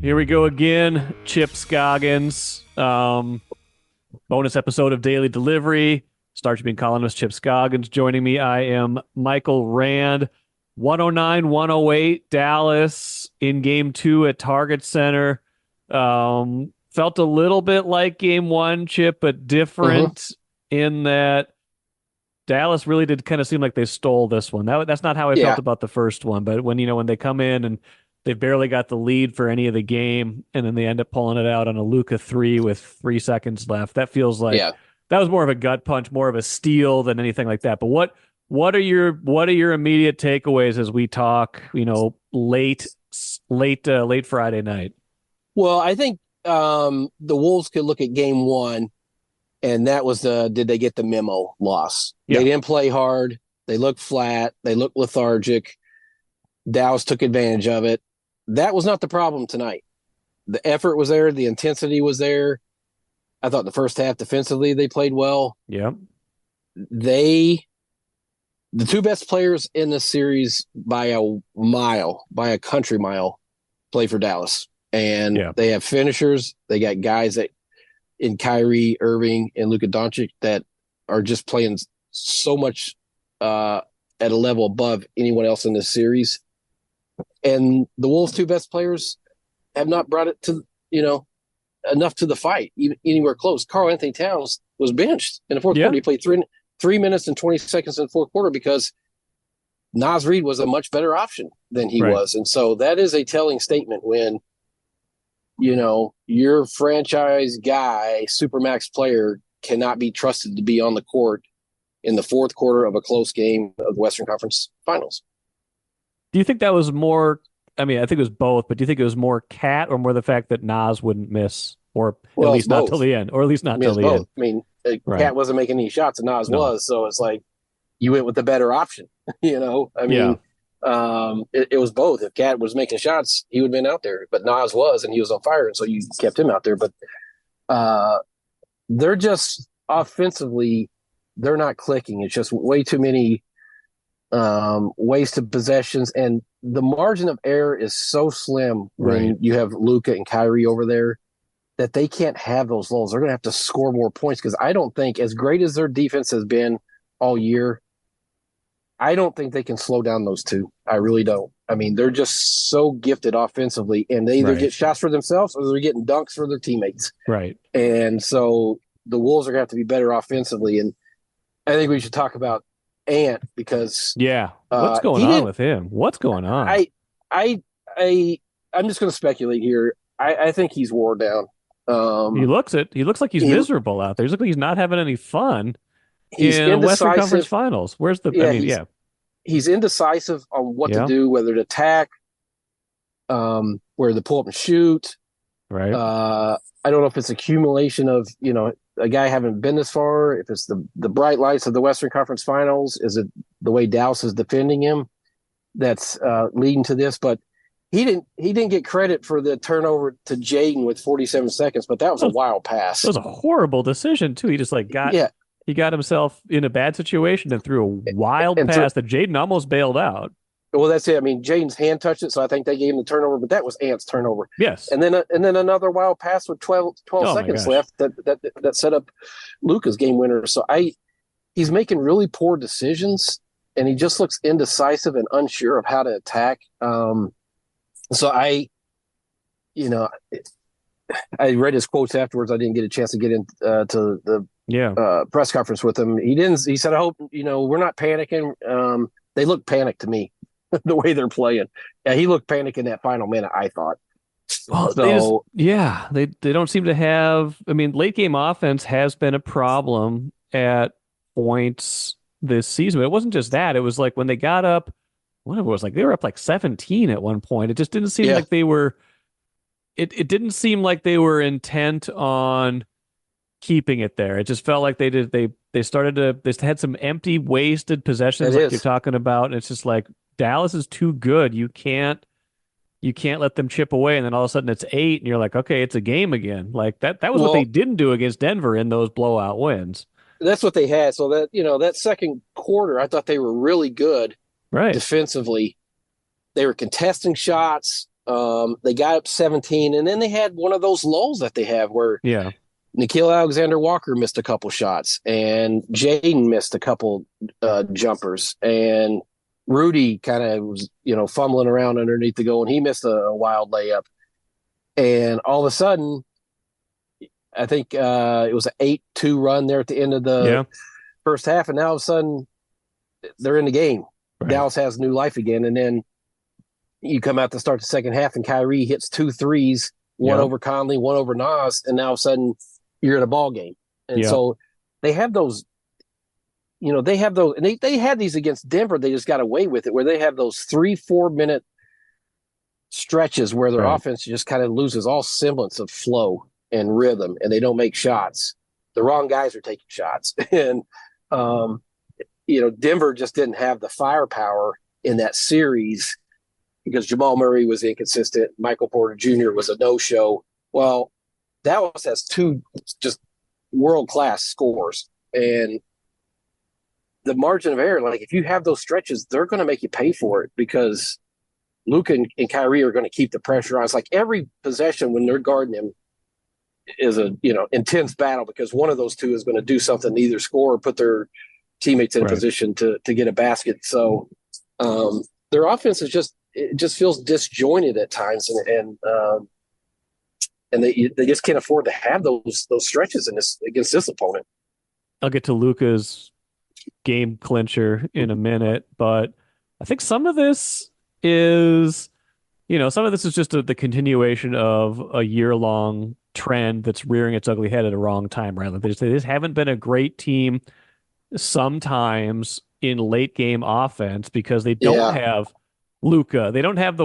Here we go again. Chip Scoggins. Bonus episode of Daily Delivery. Star Tribune columnist Chip Scoggins joining me. I am Michael Rand. 109-108 Dallas in game two at Target Center. Felt a little bit like game one, Chip, but different in that Dallas really did kind of seem like they stole this one. That's not how I felt Yeah, about the first one, but when they come in and they barely got the lead for any of the game, and then they end up pulling it out on a Luka three with 3 seconds left. That feels like yeah. that was more of a gut punch, more of a steal than anything like that. But what are your immediate takeaways as we talk, late Friday night? Well, I think the Wolves could look at game one, and that was did they get the memo loss? They Yeah. didn't play hard. They looked flat. They looked lethargic. Dallas took advantage of it. That was not the problem tonight. The effort was there. The intensity was there. I thought the first half defensively they played well. Yeah. They, the two best players in this series by a mile, by a country mile, play for Dallas. And Yeah. they have finishers. They got guys that in Kyrie Irving and Luka Doncic that are just playing so much at a level above anyone else in this series. And the Wolves' two best players have not brought it to, enough to the fight, even anywhere close. Karl Anthony Towns was benched in the fourth Yeah. quarter. He played 3 minutes and 20 seconds in the fourth quarter because Naz Reid was a much better option than he Right. was. And so that is a telling statement when, your franchise guy, supermax player, cannot be trusted to be on the court in the fourth quarter of a close game of the Western Conference Finals. Do you think that was more? I mean, I think it was both, but do you think it was more Cat or more the fact that Nas wouldn't miss, or at Well, it's least not till both. the end, or at least I not mean, till it's the end? both. I mean, Right. Cat wasn't making any shots, and Nas No. was. So it's like you went with the better option. I Yeah. mean, it was both. If Cat was making shots, he would have been out there, but Nas was, and he was on fire, and so you kept him out there. But uh, they're just offensively, they're not clicking. It's just way too many wasted possessions, and the margin of error is so slim Right. when you have Luka and Kyrie over there that they can't have those lulls. They're going to have to score more points because I don't think, as great as their defense has been all year, I don't think they can slow down those two. I really don't. I mean, they're just so gifted offensively, and they either Right. get shots for themselves or they're getting dunks for their teammates. Right. And so the Wolves are going to have to be better offensively. And I think we should talk about Ant because Yeah. What's going he on didn't. with him? What's going on? I, I, I, I'm just going to speculate here. I think he's worn down. He Um, looks it. He looks like he's he miserable out there. He's looking like he's not having any fun he's in a Western Conference indecisive. Finals. Where's the? I Yeah, mean, he's yeah. he's indecisive on what to Yeah. do, whether to attack, where to pull up and shoot. Right. I don't know if it's accumulation of a guy having been this far. If it's the bright lights of the Western Conference Finals, is it the way Dallas is defending him that's leading to this? But he didn't get credit for the turnover to Jaden with 47 seconds, but that was That a was, wild that pass. was a horrible decision too. He just like got Yeah, he got himself in a bad situation and threw a wild and th- pass that Jaden almost bailed out. well, that's it. I mean, Jaden's hand touched it, so I think they gave him the turnover, but that was Ant's turnover. Yes. And then another wild pass with 12 Oh my seconds gosh. left that set up Luka's game winner. So he's making really poor decisions, and he just looks indecisive and unsure of how to attack. So you know, I read his quotes afterwards. I didn't get a chance to get into to the Yeah. press conference with him. He didn't. He said, "I hope we're not panicking." They look panicked to me, the way they're playing. Yeah, he looked panicked in that final minute, I thought. Well, So they don't seem to have. I mean, late game offense has been a problem at points this season. But it wasn't just that. It was like when they got up, whatever it was like they were up like 17 at one point. It just didn't seem yeah, like they were. It didn't seem like they were intent on keeping it there. It just felt like they started to they had some empty, wasted possessions it like you're is. talking about. And it's just like Dallas is too good. You can't let them chip away, and then all of a sudden it's 8, and you're like, okay, it's a game again. Like that was what they Well, didn't do against Denver in those blowout wins. that's what they had. So that second quarter, I thought they were really good Right. defensively. They were contesting shots. They got up 17, and then they had one of those lulls that they have where Yeah. Nikhil Alexander-Walker missed a couple shots, and Jaden missed a couple jumpers, and Rudy kind of was, fumbling around underneath the goal, and he missed a wild layup. And all of a sudden, I think it was an 8-2 run there at the end of the first half, and now all of a sudden they're in the game. Right. Dallas has new life again, and then you come out to start the second half, and Kyrie hits 2 threes, one over Conley, one over Nas, and now all of a sudden you're in a ball game. And so they have those, and they had these against Denver. They just got away with it, where they have those 3-4 minute stretches where their offense just kind of loses all semblance of flow and rhythm, and they don't make shots. The wrong guys are taking shots. And, Denver just didn't have the firepower in that series because Jamal Murray was inconsistent. Michael Porter Jr. was a no-show. Well, Dallas has 2 just world-class scores. And the margin of error, like if you have those stretches, they're going to make you pay for it because Luka and Kyrie are going to keep the pressure on. It's like every possession when they're guarding him is a intense battle because one of those two is going to do something, either score or put their teammates in a position to get a basket. So their offense is just feels disjointed at times, and they just can't afford to have those stretches against this opponent. I'll get to Luka's game clincher in a minute, but I think some of this is just the continuation of a year-long trend that's rearing its ugly head at a wrong time, right? Like they just haven't been a great team sometimes in late game offense because they don't have Luka. They don't have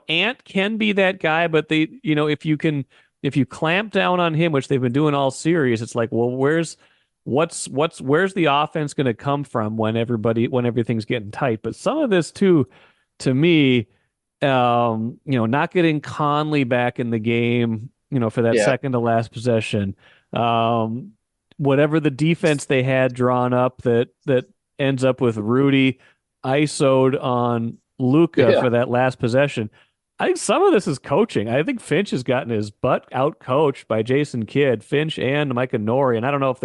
Ant can be that guy, but they, if you clamp down on him, which they've been doing all series, it's like, well, where's the offense going to come from when everything's getting tight? But some of this too, to me, not getting Conley back in the game, for that second to last possession, whatever the defense they had drawn up that ends up with Rudy ISO'd on Luka for that last possession. I think some of this is coaching. I think Finch has gotten his butt out coached by Jason Kidd, Finch and Micah Nori. And I don't know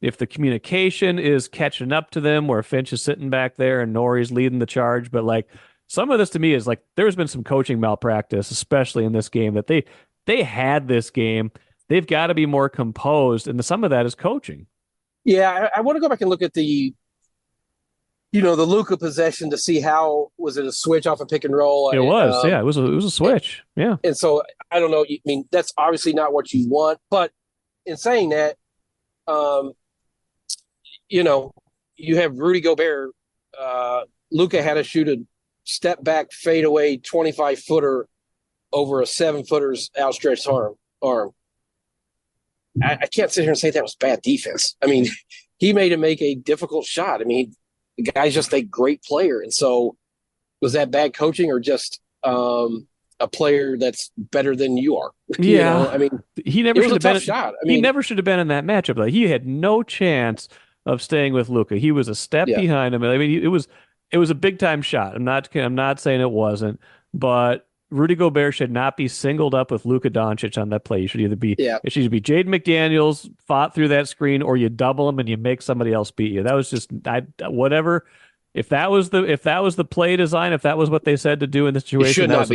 if the communication is catching up to them where Finch is sitting back there and Nori's leading the charge. But some of this to me is there's been some coaching malpractice, especially in this game, that they had this game. They've got to be more composed. And some of that is coaching. Yeah. I want to go back and look at the Luka possession to see how was it a switch off a pick and roll? It was, it was a switch, yeah. And so I don't know. I mean, that's obviously not what you want, but in saying that, you have Rudy Gobert. Luka had to shoot a step back fadeaway 25-footer over a 7-footer's outstretched arm. I can't sit here and say that was bad defense. I mean, he made him make a difficult shot. I mean, the guy's just a great player. And so was that bad coaching or just a player that's better than you are? Yeah. I mean, he never should have been shot. He never should have been in that matchup. He had no chance of staying with Luka. He was a step behind him. I mean, it was a big time shot. I'm not saying it wasn't, but Rudy Gobert should not be singled up with Luka Doncic on that play. It should either be Jaden McDaniels fought through that screen, or you double him and you make somebody else beat you. That was just whatever. If that was the play design, if that was what they said to do in the situation, that was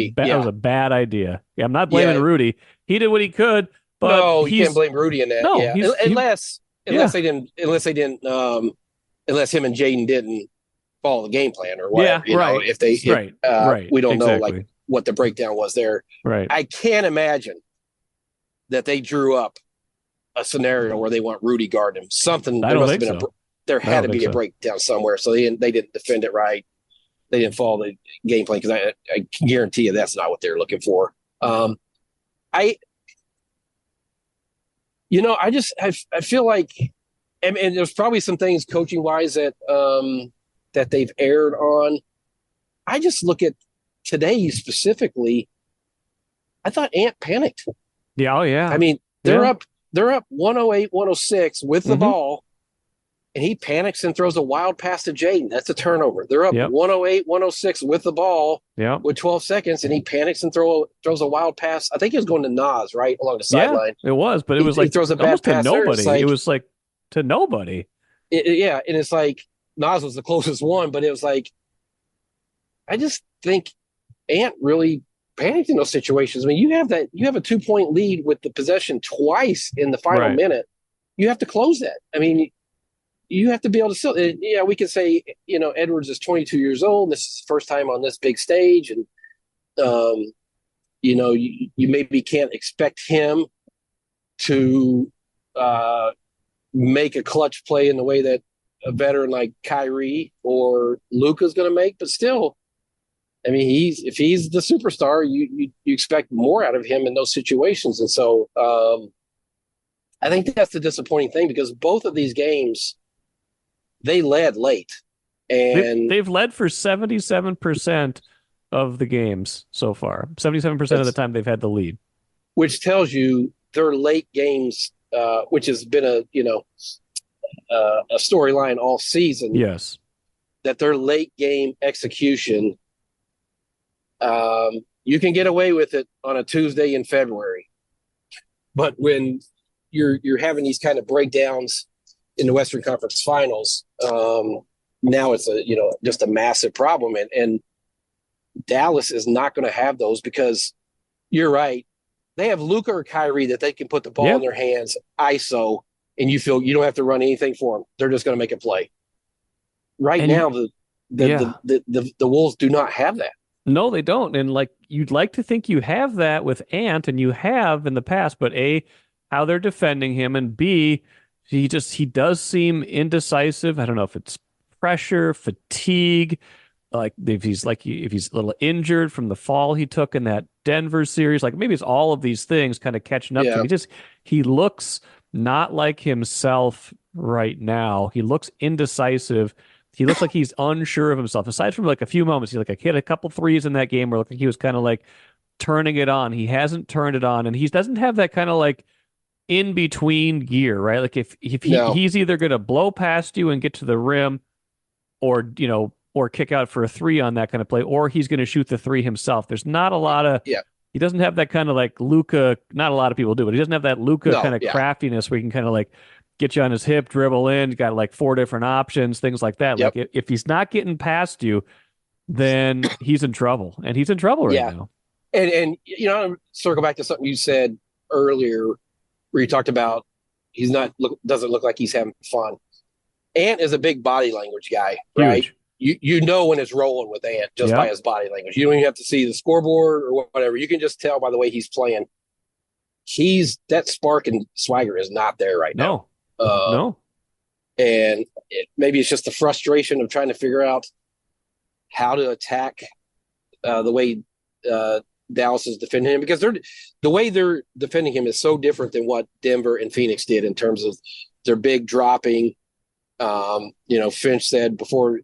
a bad idea. Yeah, I'm not blaming Rudy. He did what he could, but no, you can't blame Rudy in that. No, unless him and Jaden didn't follow the game plan or whatever. If they we don't know what the breakdown was there. Right. I can't imagine that they drew up a scenario where they want Rudy guarding him. There had to be a breakdown somewhere. So they didn't defend it right. They didn't follow the game plan because I can guarantee you that's not what they're looking for. I feel like, and there's probably some things coaching wise that they've erred on. I just look at today specifically. I thought Ant panicked. Yeah, oh yeah. I mean, they're up 108, 106 with the ball, and he panics and throws a wild pass to Jaden. That's a turnover. They're up Yep. 108, 106 with the ball Yep. with 12 seconds, and he panics and throws a wild pass. I think he was going to Nas, right, along the Yeah, sideline. it was, but it was He like throws a bad almost to pass there. nobody. Like, it was like to nobody. Yeah, and it's like Nas was the closest one, but it was like, I just think Ant really panicked in those situations. I mean, you have a 2-point lead with the possession twice in the final Right. minute. You have to close that. I mean, you have to be able to still. Yeah, we can say Edwards is 22 years old. This is his first time on this big stage, and you maybe can't expect him to make a clutch play in the way that a veteran like Kyrie or Luka is going to make, but still, I mean, if he's the superstar, you expect more out of him in those situations, and so I think that's the disappointing thing because both of these games they led late, and They've led for 77% of the games so far. 77% of the time they've had the lead, which tells you their late games, which has been a storyline all season. Yes, that their late game execution, you can get away with it on a Tuesday in February, but when you're having these kind of breakdowns in the Western Conference Finals, now it's just a massive problem, and Dallas is not going to have those because you're right. They have Luka or Kyrie that they can put the ball in their hands, ISO, and you feel you don't have to run anything for them. They're just going to make a play. Right now, the Wolves do not have that. No, they don't. And like you'd like to think you have that with Ant, and you have in the past, but A, how they're defending him, and B, he does seem indecisive. I don't know if it's pressure, fatigue, like if he's a little injured from the fall he took in that Denver series, like maybe it's all of these things kind of catching up to him. He looks not like himself right now. He looks indecisive. He looks like he's unsure of himself. Aside from like a few moments, he hit a couple threes in that game where it looked like he was kind of like turning it on. He hasn't turned it on, and he doesn't have that kind of like in between gear, right? Like if he's either going to blow past you and get to the rim, or kick out for a three on that kind of play, or he's going to shoot the three himself. There's not a lot of He doesn't have that kind of like Luka. Not a lot of people do, but he doesn't have that Luka kind of craftiness where he can kind of like get you on his hip, dribble in. He's got like 4 different options, things like that. Yep. Like if he's not getting past you, then he's in trouble, and he's in trouble right now. And circle back to something you said earlier, where you talked about doesn't look like he's having fun. Ant is a big body language guy, right? Huge. You know when it's rolling with Ant just by his body language. You don't even have to see the scoreboard or whatever. You can just tell by the way he's playing. That spark and swagger is not there right now. No. And maybe it's just the frustration of trying to figure out how to attack the way Dallas is defending him, because the way they're defending him is so different than what Denver and Phoenix did in terms of their big dropping. Finch said before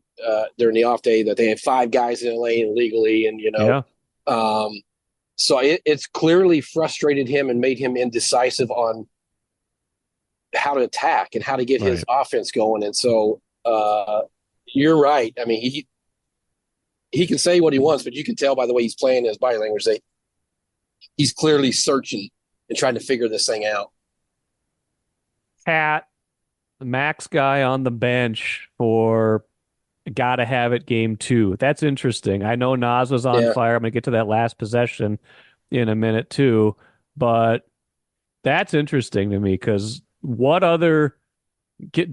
during the off day that they had 5 guys in the lane illegally, and so it's clearly frustrated him and made him indecisive on how to attack and how to get his offense going. And so you're right. I mean, he can say what he wants, but you can tell by the way he's playing his body language that he's clearly searching and trying to figure this thing out. Cat, the max guy on the bench for gotta have it game 2. That's interesting. I know Nas was on fire. I'm gonna get to that last possession in a minute too, but that's interesting to me because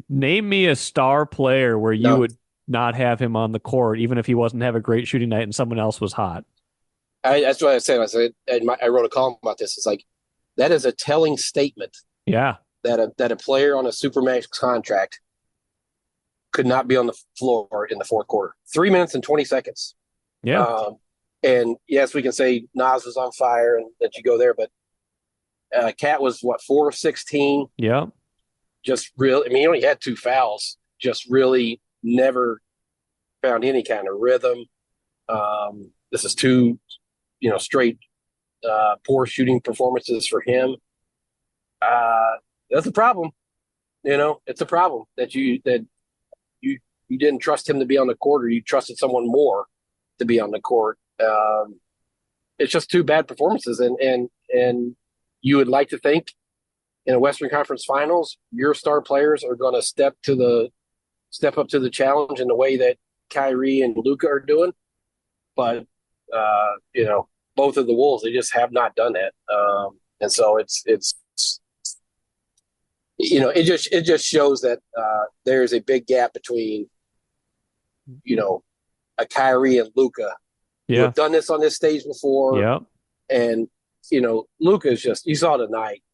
name me a star player where you would not have him on the court, even if he wasn't have a great shooting night and someone else was hot. That's what I said. I wrote a column about this. It's like that is a telling statement. Yeah. That a player on a supermax contract could not be on the floor in the fourth quarter. 3 minutes and 20 seconds. Yeah. And yes, we can say Nas was on fire and that you go there, but Cat was 4 of 16. Yeah. Just really, I mean, he only had 2 fouls. Just really never found any kind of rhythm. This is 2, straight poor shooting performances for him. That's a problem. It's a problem you you didn't trust him to be on the court, or you trusted someone more to be on the court. It's just two bad performances, and you would like to think in a Western Conference Finals, your star players are going to step up to the challenge in the way that Kyrie and Luka are doing. But both of the Wolves, they just have not done that, and so it just shows that there is a big gap between a Kyrie and Luka who have done this on this stage before. Yeah. And, Luka is just, you saw tonight.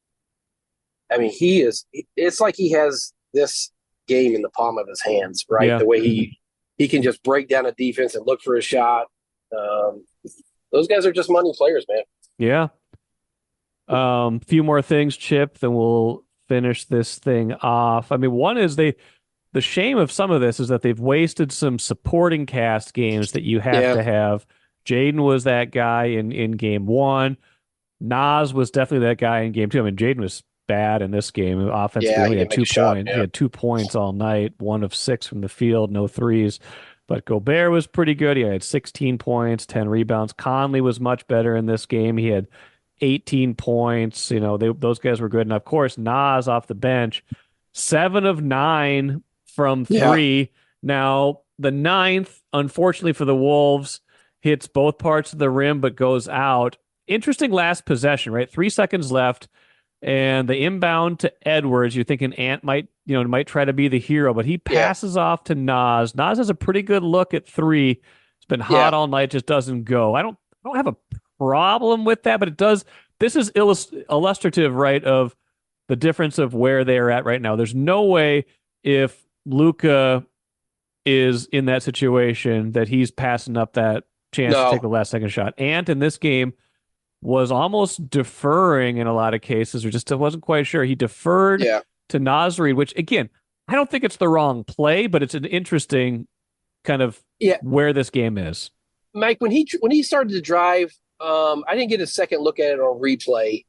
I mean, it's like he has this game in the palm of his hands, right? Yeah. The way he can just break down a defense and look for a shot. Those guys are just money players, man. Yeah. Few more things, Chip, then we'll finish this thing off. I mean, one is the shame of some of this is that they've wasted some supporting cast games that you have to have. Jaden was that guy in game one. Nas was definitely that guy in game two. I mean, Jaden was bad in this game. Offensively, he had 2 points. He had 2 points all night, 1 of 6 from the field, no threes. But Gobert was pretty good. He had 16 points, 10 rebounds. Conley was much better in this game. He had 18 points. Those guys were good. And of course, Nas off the bench, 7 of 9 from 3. Yeah. Now, the 9th, unfortunately for the Wolves, hits both parts of the rim but goes out. Interesting last possession, right? 3 seconds left, and the inbound to Edwards. You're thinking Ant might try to be the hero, but he passes off to Nas. Nas has a pretty good look at 3. It's been hot all night, just doesn't go. I don't have a problem with that, but it does. This is illustrative, right, of the difference of where they're at right now. There's no way if Luka is in that situation that he's passing up that chance to take the last second shot. Ant in this game was almost deferring in a lot of cases, or just wasn't quite sure. He deferred to Nasri, which again, I don't think it's the wrong play, but it's an interesting kind of where this game is. Mike, when he started to drive, I didn't get a second look at it on replay.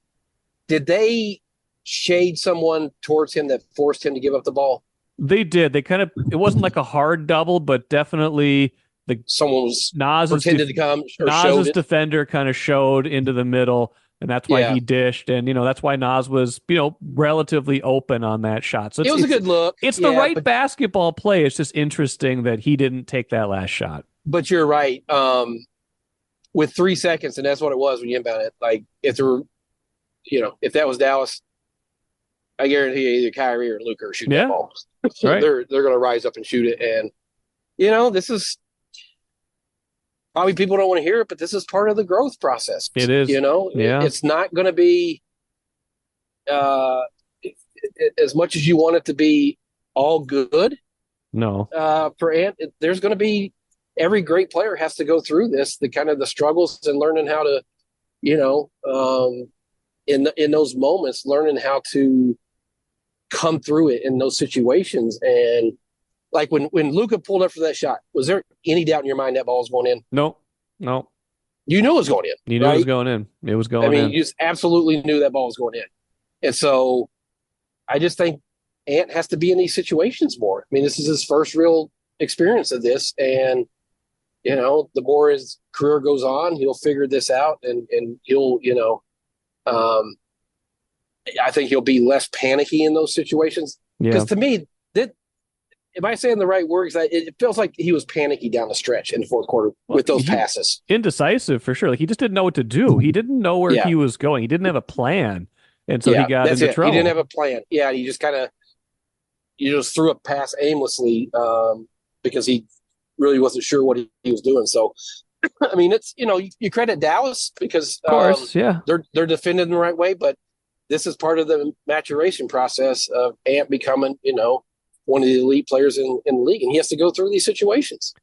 Did they shade someone towards him that forced him to give up the ball? They did. It wasn't like a hard double, but definitely someone was pretended to come. Nas's defender kind of showed into the middle, and that's why he dished. And that's why Nas was relatively open on that shot. So it was a good look. It's the right basketball play. It's just interesting that he didn't take that last shot. But you're right. With 3 seconds, and that's what it was when you inbound it. Like if that was Dallas, I guarantee you either Kyrie or Luka are shooting that ball. Right. They're going to rise up and shoot it. And this is probably people don't want to hear it, but this is part of the growth process. It is. It's not going to be as much as you want it to be all good. No. For Ant, there's going to be every great player has to go through this, the struggles and learning how to, in those moments, learning how to come through it in those situations. And like when Luka pulled up for that shot, was there any doubt in your mind that ball was going in? No. You knew it was going in. You knew it was going in. It was going in. You just absolutely knew that ball was going in. And so I just think Ant has to be in these situations more. I mean, this is his first real experience of this. And, the more his career goes on, he'll figure this out and he'll, I think he'll be less panicky in those situations. Because to me, am I saying the right words? It feels like he was panicky down the stretch in the fourth quarter with those passes. Indecisive for sure. Like he just didn't know what to do. He didn't know where he was going. He didn't have a plan. And so he got into trouble. He didn't have a plan. Yeah, he just just threw a pass aimlessly because he really wasn't sure what he was doing. So, I mean, it's you credit Dallas because of course, they're defending the right way, but this is part of the maturation process of Ant becoming one of the elite players in the league, and he has to go through these situations.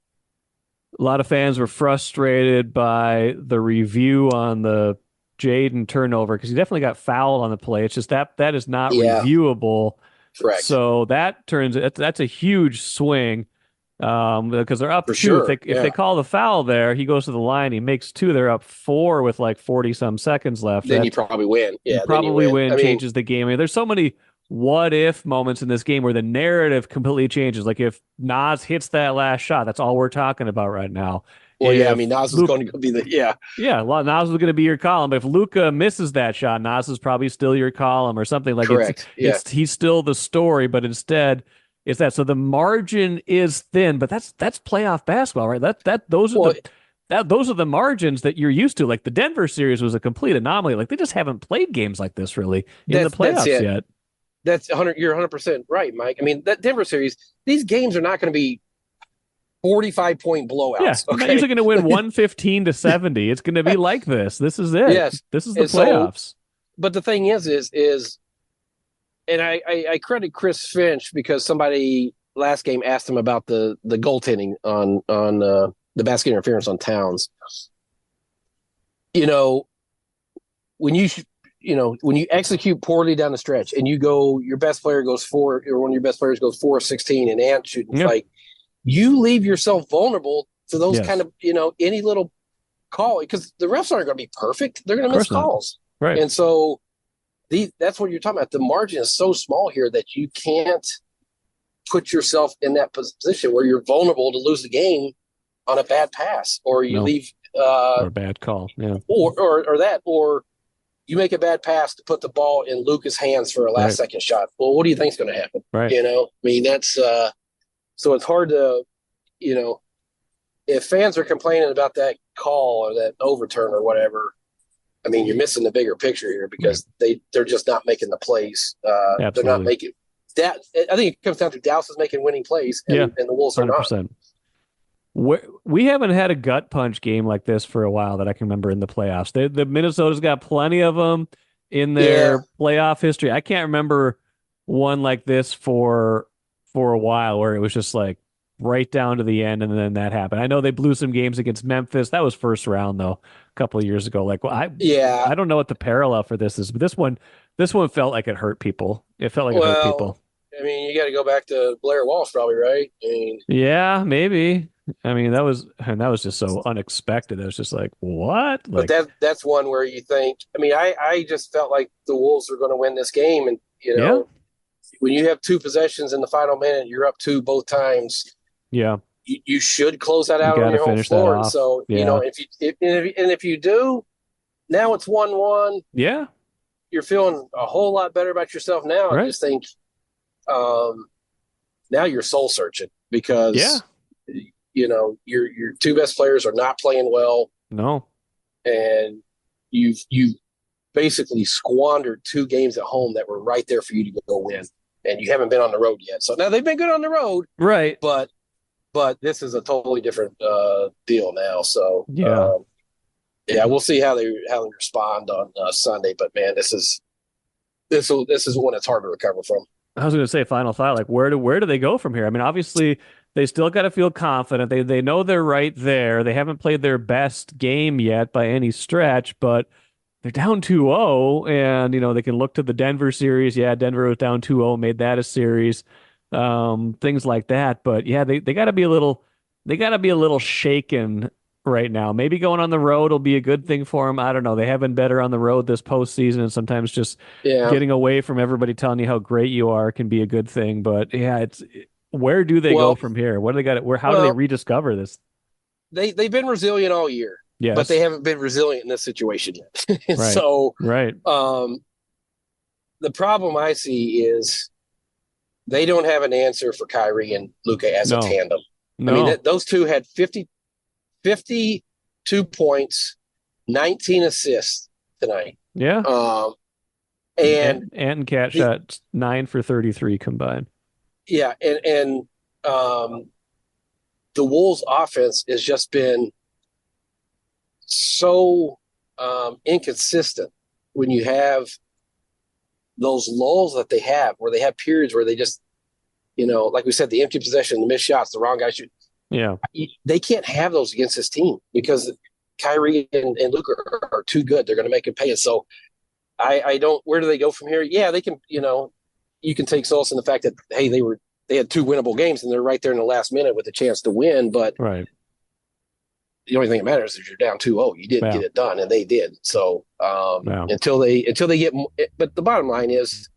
A lot of fans were frustrated by the review on the Jaden turnover because he definitely got fouled on the play. It's just that is not reviewable. Correct. So that's a huge swing because they're up 2. Sure. If they call the foul there, he goes to the line, he makes 2. They're up 4 with like 40 some seconds left. Then you probably win. Yeah, probably win. Changes the game. I mean, there's so many what if moments in this game where the narrative completely changes. Like if Nas hits that last shot, that's all we're talking about right now. Well, yeah, I If mean, Nas is Luke, going to be the. yeah, well, Nas is going to be your column. But if Luka misses that shot, Nas is probably still your column or something. Like Correct. Yeah. he's still the story, but instead it's that. So the margin is thin, but that's playoff basketball, right? Well, Those are the margins that you're used to. Like the Denver series was a complete anomaly. Like they just haven't played games like this really in the that's playoffs it. yet. That's 100. You're 100% right, Mike. I mean, that Denver series, these games are not going to be 45-point Yeah, blowouts. you're not Okay. usually going to win 115 to 70. It's going to be like this. This is it. Yes. This is the And so, playoffs. but the thing is, and I credit Chris Finch because somebody last game asked him about the goaltending on the basket interference on Towns. You know, when when you execute poorly down the stretch and your best player goes or one of your best players goes 4 of 16 and Ant shooting Yep. fight, you leave yourself vulnerable to those Yes. kind of, any little call, because the refs aren't going to be perfect. They're going to miss course not. calls. Right. And so that's what you're talking about. The margin is so small here that you can't put yourself in that position where you're vulnerable to lose the game on a bad pass, or you leave or a bad call. Yeah. or you make a bad pass to put the ball in Luka's hands for a last second shot. Well, what do you think is going to happen? Right. I mean, that's so it's hard to, if fans are complaining about that call or that overturn or whatever, I mean, you're missing the bigger picture here because they're just not making the plays. They're not making that. I think it comes down to Dallas is making winning plays, and the Wolves are 100%. not. We haven't had a gut punch game like this for a while that I can remember in the playoffs. The Minnesota's got plenty of them in their playoff history. I can't remember one like this for a while where it was just like right down to the end and then that happened. I know they blew some games against Memphis. That was first round though, a couple of years ago. Like, well, I don't know what the parallel for this is, but this one felt like it hurt people. It felt like it hurt people. I mean, you got to go back to Blair Walsh, probably, right? I mean, yeah, maybe. I mean, that was just so unexpected. It was just like, what? Like, but that's one where you think. I mean, I just felt like the Wolves were going to win this game, and when you have two possessions in the final minute, you're up two both times. Yeah, you should close that out on your home floor. And so if you do, now it's 1-1. Yeah, you're feeling a whole lot better about yourself now. Right. I just think now you're soul searching because your two best players are not playing well. No, and you've basically squandered two games at home that were right there for you to go win, and you haven't been on the road yet. So now they've been good on the road, right? But this is a totally different deal now. So we'll see how they respond on Sunday. But man, this is one that's hard to recover from. I was going to say final thought, like where do they go from here? I mean, obviously they still got to feel confident. They know they're right there. They haven't played their best game yet by any stretch, but they're down 2-0 and they can look to the Denver series. Yeah, Denver was down 2-0, made that a series. Things like that, but yeah, they got to be a little shaken right now. Maybe going on the road will be a good thing for them. I don't know. They have been better on the road this postseason, and sometimes just getting away from everybody telling you how great you are can be a good thing. But yeah, where do they go from here? What do they got? How do they rediscover this? They've been resilient all year, but they haven't been resilient in this situation yet. Right. So right. The problem I see is they don't have an answer for Kyrie and Luka as a tandem. No. I mean, those two had 52 points, 19 assists tonight. Yeah. And Ant and Cat shot 9 for 33 combined. Yeah, and the Wolves' offense has just been so inconsistent when you have those lulls that they have, where they have periods where they just, like we said, the empty possession, the missed shots, the wrong guy shoot. Yeah, they can't have those against this team because Kyrie and Luka are too good. They're going to make it pay. And so I don't. Where do they go from here? Yeah, they can. You can take solace in the fact that hey, they had two winnable games and they're right there in the last minute with a chance to win. But right. The only thing that matters is you're down 2-0. You didn't get it done, and they did. So until they get. But the bottom line is,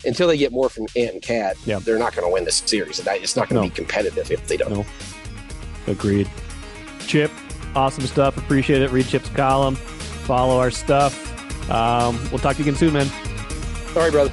until they get more from Ant and Cat, Yeah. they're not going to win this series. It's not going to No. be competitive if they don't. No. Agreed. Chip, awesome stuff. Appreciate it. Read Chip's column. Follow our stuff. We'll talk to you again soon, man. All right, brother.